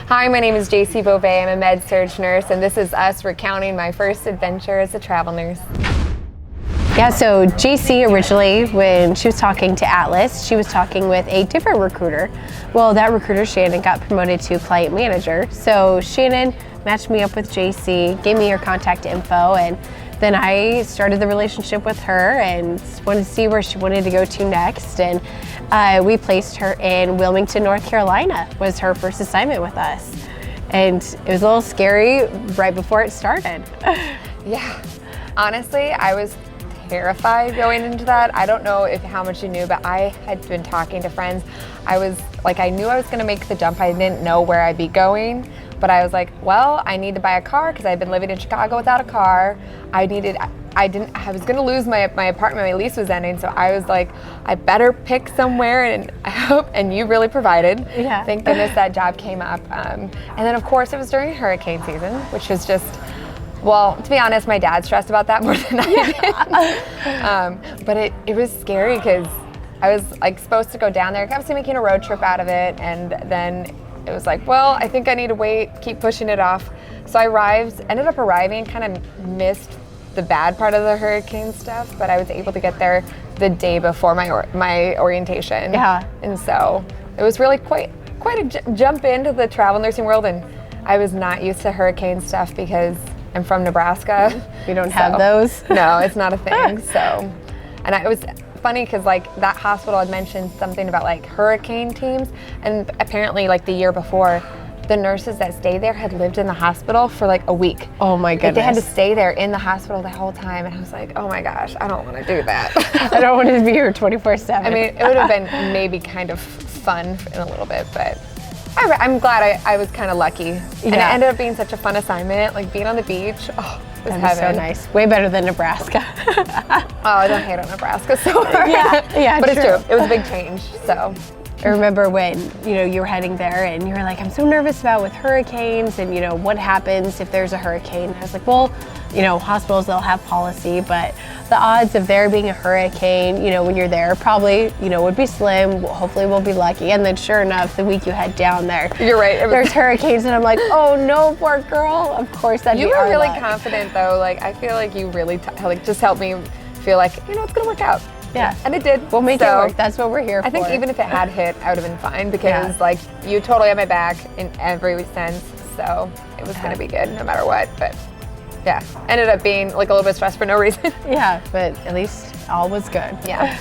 Hi, my name is Jaci 𝗸𝘁. I'm a med-surg nurse, and this is us recounting my first adventure as a travel nurse. Yeah, so Jaci originally, when she was talking to Atlas, she was talking with a different recruiter. Well, that recruiter, Shannon, got promoted to client manager. So Shannon matched me up with Jaci, gave me her contact info, and then I started the relationship with her and wanted to see where she wanted to go to next. And we placed her in Wilmington, North Carolina, was her first assignment with us. And it was a little scary right before it started. Yeah, honestly, I was terrified going into that. I don't know how much you knew, but I had been talking to friends. I knew I was gonna make the jump. I didn't know where I'd be going, but I was like, well, I need to buy a car because I've been living in Chicago without a car. I was gonna lose my apartment, my lease was ending, so I was like, I better pick somewhere, and I hope, and you really provided. Yeah. Thank goodness that job came up. And then of course it was during hurricane season, which was just, well, to be honest, my dad stressed about that more than I did. But it was scary because I was supposed to go down there. I was making a road trip out of it, and then it was like, well, I think I need to wait, keep pushing it off. So I ended up arriving, kind of missed the bad part of the hurricane stuff, but I was able to get there the day before my orientation. Yeah. And so it was really quite a jump into the travel nursing world, and I was not used to hurricane stuff because I'm from Nebraska. We don't have those. No, it's not a thing. So, and it was funny because that hospital had mentioned something about hurricane teams, and apparently the year before, the nurses that stayed there had lived in the hospital for a week. Oh my goodness. They had to stay there in the hospital the whole time, and I was like, oh my gosh, I don't want to do that. I don't want to be here 24/7. I mean, it would have been maybe kind of fun in a little bit, but I'm glad I was kind of lucky. And it ended up being such a fun assignment, being on the beach. Oh, it was heaven. So nice. Way better than Nebraska. Oh, I don't hate on Nebraska so much. Yeah, but it's true. It was a big change, so. I remember when you were heading there and you were like, I'm so nervous about with hurricanes and what happens if there's a hurricane. I was like, well, hospitals, they'll have policy, but the odds of there being a hurricane, when you're there probably, would be slim. Hopefully we'll be lucky. And then sure enough, the week you head down there, you're right. There's hurricanes and I'm like, oh no, poor girl. Of course that'd be our You were really luck. confident though. I feel like you really just helped me feel like, it's gonna work out. Yeah. And it did. We'll make it work. That's what we're here for. I think even if it had hit, I would have been fine because you totally had my back in every sense. So it was going to be good no matter what. But yeah, ended up being a little bit stressed for no reason. Yeah, but at least all was good. Yeah.